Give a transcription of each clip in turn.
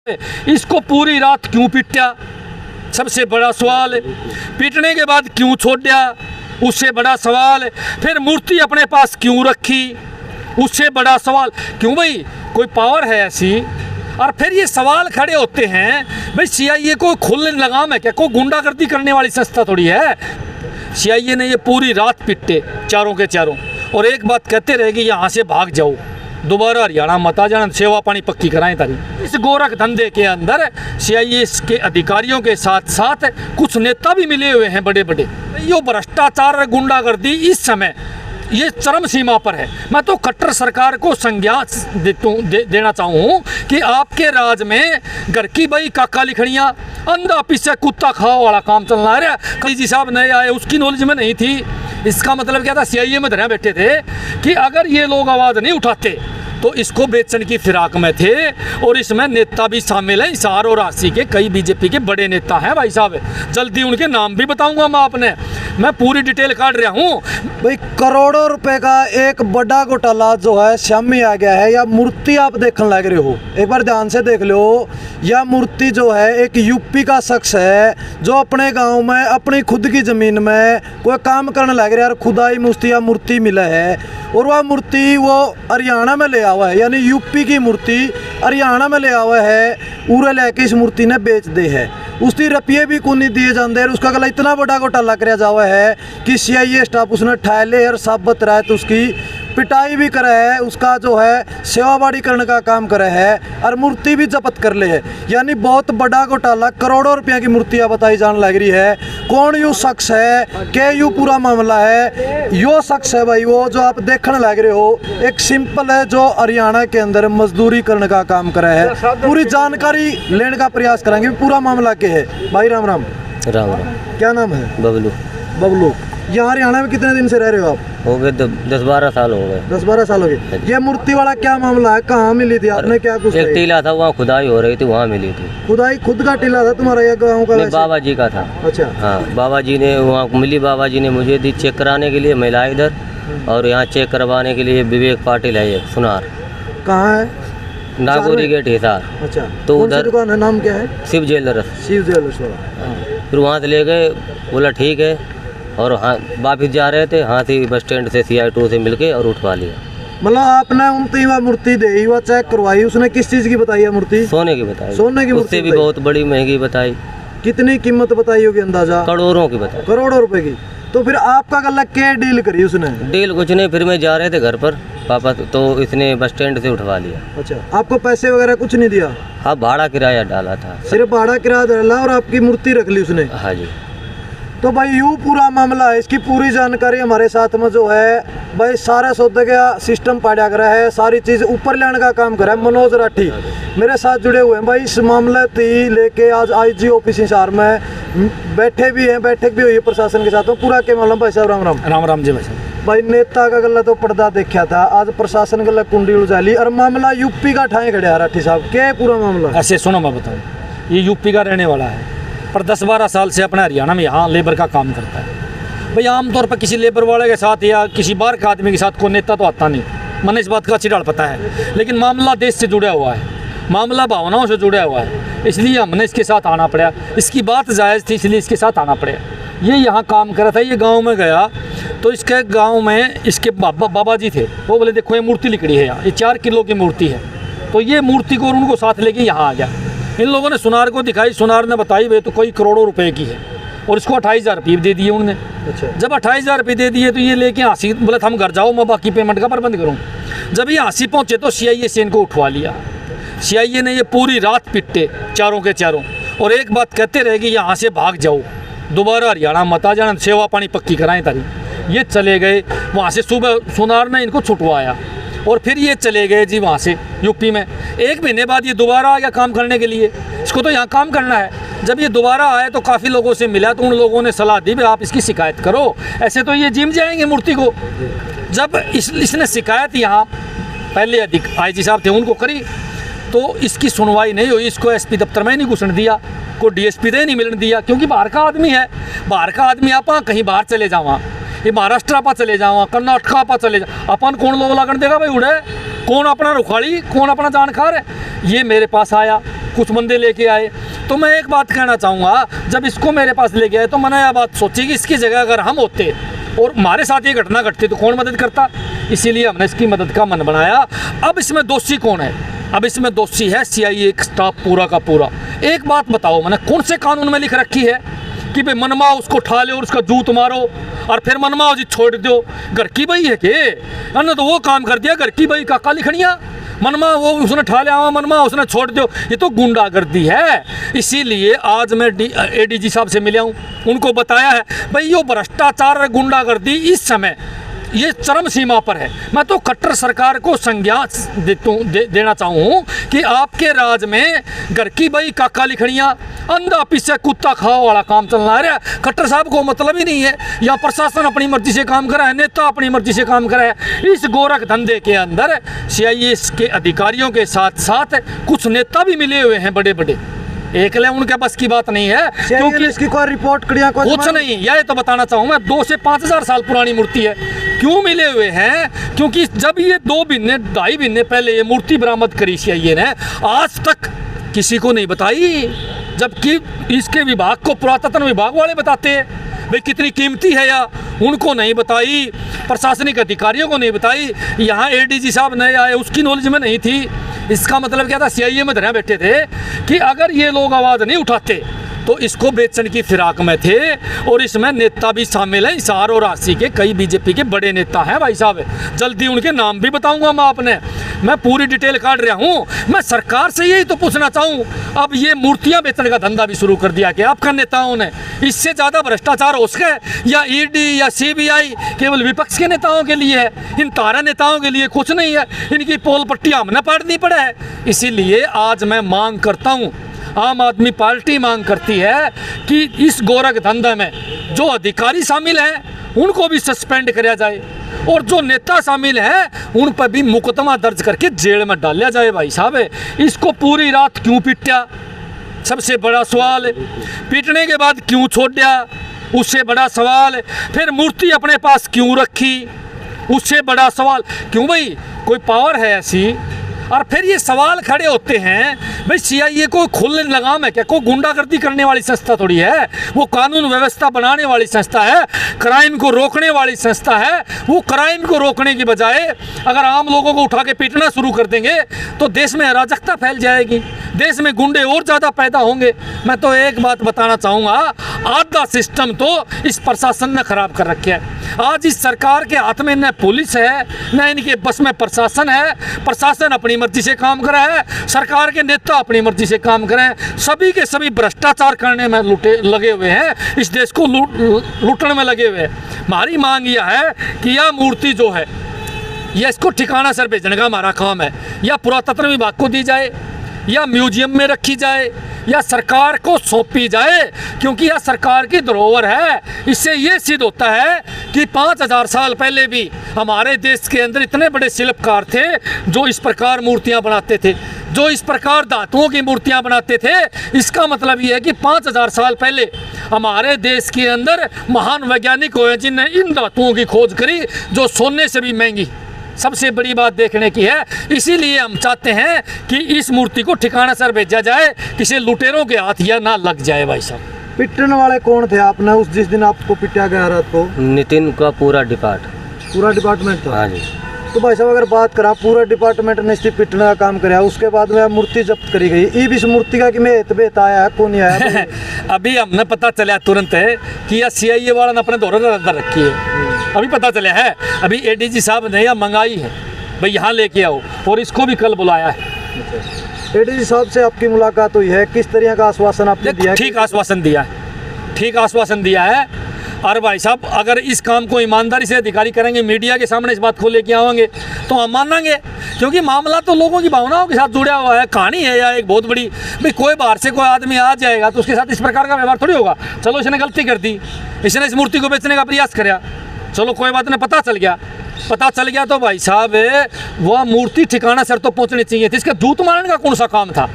इसको पूरी रात क्यों पीटा, सबसे बड़ा सवाल है। पीटने के बाद क्यों छोड़ दिया, उससे बड़ा सवाल है। फिर मूर्ति अपने पास क्यों रखी, उससे बड़ा सवाल। क्यों भाई, कोई पावर है ऐसी? और फिर ये सवाल खड़े होते हैं, भाई सीआईए को खुले लगाम है क्या? कोई गुंडागर्दी करने वाली संस्था थोड़ी है। सीआईए ने ये पूरी रात पीटे चारों के चारों, और एक बात कहते रहे कि यहाँ से भाग जाओ, दोबारा हरियाणा मत आ जाना, सेवा पानी पक्की कराएं तारी। इस गोरख धंधे के अंदर सीआईए के अधिकारियों के साथ साथ कुछ नेता भी मिले हुए हैं बड़े बड़े। यो भ्रष्टाचार और गुंडागर्दी इस समय ये चरम सीमा पर है। मैं तो कट्टर सरकार को संज्ञान देना चाहूँ कि आपके राज में घर की बई काका लिखड़ियाँ, अंधा पीछे कुत्ता खाओ वाला काम चलना है। कई जी साहब नए आए, उसकी नॉलेज में नहीं थी। इसका मतलब क्या था, सीआईए में धरे बैठे थे कि अगर ये लोग आवाज़ नहीं उठाते तो इसको बेचने की फिराक में थे। और इसमें नेता भी शामिल हैं, हिसार और राशि के कई बीजेपी के बड़े नेता हैं भाई साहब। जल्दी उनके नाम भी बताऊंगा मैं आपने, मैं पूरी डिटेल काट रहा हूँ भाई। करोड़ों रुपए का एक बड़ा घोटाला जो है सामने आ गया है। या मूर्ति आप देखने लग रहे हो, एक बार ध्यान से देख लो। यह मूर्ति जो है एक यूपी का शख्स है जो अपने गांव में अपनी खुद की ज़मीन में कोई काम करने लग रहा है और खुदाई मुफ्तिया मूर्ति मिला है। और वह मूर्ति वो हरियाणा में ले आवा है, यानी यूपी की मूर्ति हरियाणा में ले आवा है। उरे लेके इस मूर्ति ने बेच दे है, उसकी रुपये भी कोई नहीं दिए जाते हैं। उसका गला इतना बड़ा घोटाला कराया जावा है कि सीआईए स्टाफ उसने ठाले और साबित रहा है, तो उसकी पिटाई भी करे है, उसका जो है सेवाबाड़ी करने का काम करे है और मूर्ति भी जब्त कर ले है। यानी बहुत बड़ा घोटाला, करोड़ों रुपया की मूर्तियाँ बताई जाने लग रही है। कौन यू शख्स है, क्या यू पूरा मामला है? यो शख्स है भाई वो जो आप देखने लग रहे हो, एक सिंपल है जो हरियाणा के अंदर मजदूरी करने का काम करे है। पूरी जानकारी लेने का प्रयास करेंगे पूरा मामला क्या है। भाई राम राम। राम राम। क्या नाम है? बबलू। बबलू, यहाँ हरियाणा में कितने दिन से रह रहे हो आप? हो गए 10-12 साल हो गए। 10-12 साल हो गए। ये मूर्ति वाला क्या मामला है, कहाँ मिली थी आपने, क्या कुछ? एक टीला था, वहाँ खुदाई हो रही थी, वहाँ मिली थी। खुदाई खुद का टीला था तुम्हारा या गाँव का? बाबा जी का था। अच्छा। हाँ, बाबा जी ने वहाँ मिली, बाबा जी ने मुझे दी चेक कराने के लिए। महिला इधर, और यहाँ चेक करवाने के लिए विवेक पाटिल है एक सुनार। कहाँ है? नागौरी गेट हिसार। अच्छा, तो उधर दुकान है, नाम क्या है? शिव ज्वेलर्स। शिव ज्वेलर्स वाला। फिर वहाँ से ले गए, बोला ठीक है, और हाँ वापिस जा रहे थे, हाथी बस स्टैंड से CI2 से मिलके और उठवा लिया। मतलब आपने उनकी वह मूर्ति दे, वह चेक करवाई, उसने किस चीज़ की बताई है मूर्ति? सोने की बताई। सोने की मूर्ति? उससे भी बहुत बड़ी महंगी बताई। कितनी कीमत बताई होगी अंदाजा? करोड़ों की बताई। करोड़ों रुपए की। तो फिर आपका गला क्या डील करी उसने? डील कुछ नहीं, फिर मैं जा रहे थे घर पर पापा, तो इसने बस स्टैंड से उठवा लिया। अच्छा, आपको पैसे वगैरह कुछ नहीं दिया? हाँ, भाड़ा किराया डाला था। सिर्फ भाड़ा किराया डाला और आपकी मूर्ति रख ली उसने? हाँ जी। तो भाई यूँ पूरा मामला है, इसकी पूरी जानकारी हमारे साथ में जो है भाई सारा सौदे का सिस्टम पाड़ा करा है, सारी चीज़ ऊपर लाने का काम करा है मनोज राठी मेरे साथ जुड़े हुए हैं। भाई इस मामले थी लेके आज IG ऑफिस हिसार में बैठे भी हैं, बैठक भी हुई है प्रशासन के साथ में। पूरा के मामला भाई साहब राम राम। राम राम जी भाई साहब। भाई नेता का गला तो पर्दा देखा था, आज प्रशासन गला कुंडी उलझाली और मामला यूपी का ठाए खड़े राठी साहब। क्या है पूरा मामला? ऐसे सुनो मैं बताऊँ, ये यूपी का रहने वाला है पर 10-12 साल से अपने हरियाणा में यहाँ लेबर का काम करता है। भाई आमतौर पर किसी लेबर वाले के साथ या किसी बाहर के आदमी के साथ कोई नेता तो आता नहीं, मैंने इस बात का अच्छी डाल पता है। लेकिन मामला देश से जुड़ा हुआ है, मामला भावनाओं से जुड़ा हुआ है, इसलिए हमने इसके साथ आना पड़ा। इसकी बात जायज़ थी इसलिए इसके साथ आना पड़ा। ये यहाँ काम कर रहा था, ये गाँव में गया तो इसके गाँव में इसके बाबा जी थे, वो बोले देखो ये मूर्ति लिखड़ी है यहाँ, ये 4 किलो की मूर्ति है। तो ये मूर्ति को उनको साथ लेके यहाँ आ गया। इन लोगों ने सुनार को दिखाई, सुनार ने बताई वे तो कोई करोड़ों रुपए की है, और इसको 28,000 रुपये दे दिए उन्होंने। अच्छा। जब 28,000 रुपये दे दिए तो ये लेके हाँसी बोले हम घर जाओ, मैं बाकी पेमेंट का प्रबंध करूँ। जब ये हाँसी पहुँचे तो सीआईए से इनको उठवा लिया। सीआईए ने ये पूरी रात पीटे चारों के चारों, और एक बात कहते रहे कि यहाँ से भाग जाओ, दोबारा हरियाणा मत आ जाना, सेवा पानी पक्की कराएं तारी। ये चले गए वहाँ से, सुबह सुनार ने इनको छुटवाया और फिर ये चले गए जी वहाँ से यूपी में। 1 महीने बाद ये दोबारा आ गया काम करने के लिए, इसको तो यहाँ काम करना है। जब ये दोबारा आए तो काफ़ी लोगों से मिला, तो उन लोगों ने सलाह दी भाई आप इसकी शिकायत करो, ऐसे तो ये जिम जाएंगे मूर्ति को। जब इसने शिकायत यहाँ पहले IG साहब थे उनको करी तो इसकी सुनवाई नहीं हुई, इसको SP दफ्तर में नहीं घुसने दिया, को DSP दे नहीं मिलने दिया, क्योंकि बाहर का आदमी है। बाहर का आदमी आप कहीं बाहर चले जावा, ये महाराष्ट्र आप चले जावा, कर्नाटक आप चले जा, अपन कौन लोग लगन देगा भाई उड़े, कौन अपना रुखाड़ी, कौन अपना जानकार है। ये मेरे पास आया, कुछ बंदे लेके आए। तो मैं एक बात कहना चाहूँगा, जब इसको मेरे पास लेके आए तो मैंने यह बात सोची कि इसकी जगह अगर हम होते और हमारे साथ ये घटना घटती तो कौन मदद करता। इसीलिए हमने इसकी मदद का मन बनाया। अब इसमें दोषी कौन है? अब इसमें दोषी है CIA स्टाफ पूरा का पूरा। एक बात बताओ, मैंने कौन से कानून में लिख रखी है कि भाई मनमाओ उसको ठा लो और उसका जूत मारो और फिर मनमाओ जी छोड़ दो? घर की बही है के? अन्य तो वो काम कर दिया, घर की बही काका लिखनिया, मनमा वो उसने ठा लिया, मनमा उसने छोड़ दो। ये तो गुंडागर्दी है। इसीलिए आज मैं ADG साहब से मिला हूँ, उनको बताया है भाई ये भ्रष्टाचार और गुंडागर्दी इस समय ये चरम सीमा पर है। मैं तो कट्टर सरकार को संज्ञान देना चाहूँ कि आपके राज में घर की बही काका लिखड़ियाँ, अंधा पीछे कुत्ता खाओ वाला काम चलना है। कट्टर साहब को मतलब ही नहीं है, या प्रशासन अपनी मर्जी से काम करा है, नेता अपनी मर्जी से काम करा है। इस गोरख धंधे के अंदर CIS के अधिकारियों के साथ साथ कुछ नेता भी मिले हुए हैं बड़े बड़े। एकले उनके बस की बात नहीं है, क्योंकि इसकी कोई रिपोर्ट करिया कुछ नहीं। यह तो बताना चाहूँ मैं, 2 से 5 हज़ार साल पुरानी मूर्ति है। क्यों मिले हुए हैं? क्योंकि जब ये 2 महीने 2.5 महीने पहले ये मूर्ति बरामद करी CIA ने, आज तक किसी को नहीं बताई, जबकि इसके विभाग को पुरातत्व विभाग वाले बताते हैं भाई कितनी कीमती है, या उनको नहीं बताई, प्रशासनिक अधिकारियों को नहीं बताई। यहाँ ADG साहब नए आए, उसकी नॉलेज में नहीं थी। इसका मतलब क्या था? CIA में धरे बैठे थे कि अगर ये लोग आवाज़ नहीं उठाते तो इसको बेचने की फिराक में थे। और इसमें नेता भी शामिल हैं, हिसार और राशि के कई BJP के बड़े नेता हैं भाई साहब। जल्दी उनके नाम भी बताऊंगा मैं आपने, मैं पूरी डिटेल काट रहा हूँ। मैं सरकार से यही तो पूछना चाहूँ, अब ये मूर्तियाँ बेचने का धंधा भी शुरू कर दिया कि आपका नेताओं ने? इससे ज़्यादा भ्रष्टाचार हो सके? या ED या CBI केवल विपक्ष के नेताओं के लिए है, इन तारा नेताओं के लिए कुछ नहीं है। इनकी पोल पट्टी हमने पाड़नी पड़े है। इसीलिए आज मैं मांग करता हूँ, आम आदमी पार्टी मांग करती है कि इस गोरख धंधे में जो अधिकारी शामिल हैं उनको भी सस्पेंड किया जाए, और जो नेता शामिल हैं उन पर भी मुकदमा दर्ज करके जेल में डाला जाए। भाई साहब, इसको पूरी रात क्यों पीटा? सबसे बड़ा सवाल। पीटने के बाद क्यों छोड़ दिया? उससे बड़ा सवाल। फिर मूर्ति अपने पास क्यों रखी? उससे बड़ा सवाल। क्यों भाई, कोई पावर है ऐसी? और फिर ये सवाल खड़े होते हैं भाई CIA को खुले लगाम है क्या? कोई गुंडागर्दी करने वाली संस्था थोड़ी है, वो कानून व्यवस्था बनाने वाली संस्था है, क्राइम को रोकने वाली संस्था है। वो क्राइम को रोकने की बजाय अगर आम लोगों को उठा के पीटना शुरू कर देंगे तो देश में अराजकता फैल जाएगी, देश में गुंडे और ज़्यादा पैदा होंगे। मैं तो एक बात बताना चाहूँगा, आधा सिस्टम तो इस प्रशासन ने खराब कर रखा है। आज इस सरकार के हाथ में न पुलिस है, न इनके बस में प्रशासन है। प्रशासन अपनी मर्जी से काम कर रहा है, सरकार के नेता अपनी मर्जी से काम कर रहे हैं। सभी के सभी भ्रष्टाचार करने में लगे हुए हैं, इस देश को लूटने में लगे हुए हैं। हमारी मांग यह है कि यह मूर्ति जो है, यह इसको ठिकाना सर भेजने का हमारा काम है। या पुरातत्व विभाग को दी जाए, या म्यूजियम में रखी जाए, या सरकार को सौंपी जाए, क्योंकि यह सरकार की धरोहर है। इससे ये सिद्ध होता है कि 5000 साल पहले भी हमारे देश के अंदर इतने बड़े शिल्पकार थे जो इस प्रकार मूर्तियां बनाते थे, जो इस प्रकार धातुओं की मूर्तियां बनाते थे। इसका मतलब ये है कि 5000 साल पहले हमारे देश के अंदर महान वैज्ञानिक हुए जिनने इन धातुओं की खोज करी जो सोने से भी महंगी। सबसे बड़ी बात देखने की है। इसीलिए हम चाहते हैं कि इस मूर्ति को ठिकाना सर भेजा जाए, किसी लुटेरों के हाथ या ना लग जाए। भाई साहब, पिटने वाले कौन थे? आपने उस जिस दिन आपको पिटा गया रात को? नितिन का पूरा डिपार्टमेंट था। हाँ जी। तो भाई साहब, अगर बात करा पूरा डिपार्टमेंट ने इस पिटने का काम कराया, उसके बाद में मूर्ति जब्त करी गई। इस मूर्ति का कि मैं बेत आया है, कौन आया? अभी हमने पता चला तुरंत है कि यह CIA वाला ने अपने दौरे अंदर रखी है। अभी पता चला है, अभी ADG साहब ने यह मंगाई है भाई यहाँ लेके आओ, और इसको भी कल बुलाया है। ADG साहब से आपकी मुलाकात हुई है, किस तरह का आश्वासन आपने दिया? ठीक आश्वासन दिया है, ठीक आश्वासन दिया है। और भाई साहब, अगर इस काम को ईमानदारी से अधिकारी करेंगे, मीडिया के सामने इस बात को लेके आएंगे तो हम मानेंगे, क्योंकि मामला तो लोगों की भावनाओं के साथ जुड़ा हुआ है। कहानी है या एक बहुत बड़ी भाई, कोई बाहर से कोई आदमी आ जाएगा तो उसके साथ इस प्रकार का व्यवहार थोड़ी होगा। चलो इसने गलती कर दी, इसने इस मूर्ति को बेचने का प्रयास किया, चलो कोई बात नहीं, पता चल गया तो भाई साहब वह मूर्ति ठिकाना सर तो पहुंचनी चाहिए थी। इसका जूत मारने का कौन सा काम था?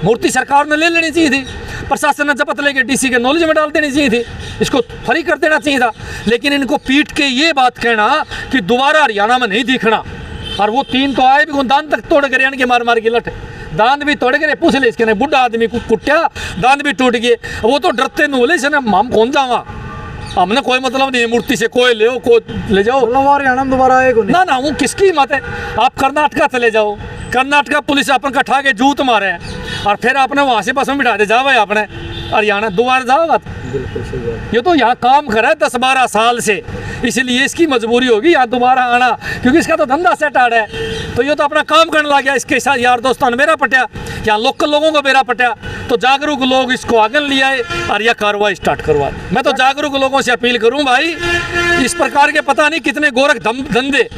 मूर्ति सरकार ने ले लेनी चाहिए थी, प्रशासन ने जब्त लेके DC के नॉलेज में डाल देनी चाहिए थी, इसको फ्री कर देना चाहिए था। लेकिन इनको पीट के ये बात कहना कि दोबारा हरियाणा में नहीं दिखना, और वो 3 तो आए भी दान तक तोड़ कर के मार के लट दांत भी तोड़ के पूछ ले इसके ने बुढ़ा आदमी को कुट्या दांत भी टूट गए वो तो डरते नहीं बोले इसने हम कौन जावा हमने कोई मतलब नहीं है मूर्ति से कोई ले को ले जाओ मतलब हरियाणा में दोबारा आएगा नहीं। ना ना वो किसकी हिम्मत है आप कर्नाटका चले जाओ कर्नाटका पुलिस अपन कठा के जूत मारे हैं और फिर आपने वहाँ से बस में बिठा दे जाओ भाई आपने हरियाणा दोबारा जाओगा ये तो यहाँ काम कर रहा है 10-12 साल से इसलिए इसकी मजबूरी होगी यहाँ दोबारा आना क्योंकि इसका तो धंधा सेट आ रहा है तो ये तो अपना काम करने लग गया इसके साथ यार दोस्तों ने मेरा पटिया यहाँ लोकल लोगों को मेरा पटिया तो जागरूक लोग इसको आगे ले आए और यह कार्रवाई स्टार्ट करवाए। मैं तो जागरूक लोगों से अपील करूँ भाई इस प्रकार के पता नहीं कितने गोरख धंधे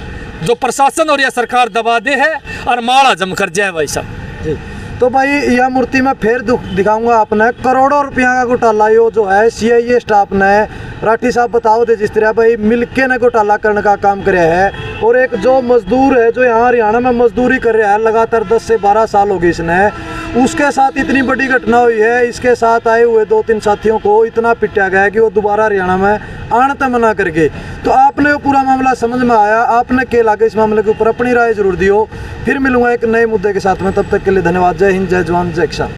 जो प्रशासन और यह सरकार दबा दे है और माड़ा जम कर जाए भाई साहब जी। तो भाई यह मूर्ति में फिर दिखाऊंगा आपने करोड़ों रुपया का घोटाला यो जो है CIA स्टाफ ने राठी साहब बताओ थे जिस तरह भाई मिलके ने घोटाला करने का काम करे है और एक जो मजदूर है जो यहाँ हरियाणा में मजदूरी कर रहा है लगातार 10 से 12 साल हो गए इसने उसके साथ इतनी बड़ी घटना हुई है इसके साथ आए हुए 2-3 साथियों को इतना पिटा गया कि वो दोबारा हरियाणा में आने तक मना करके। तो आपने वो पूरा मामला समझ में आया आपने क्या लगा इस मामले के ऊपर अपनी राय जरूर दियो। फिर मिलूंगा एक नए मुद्दे के साथ में तब तक के लिए धन्यवाद। जय हिंद जय जवान जय किसान।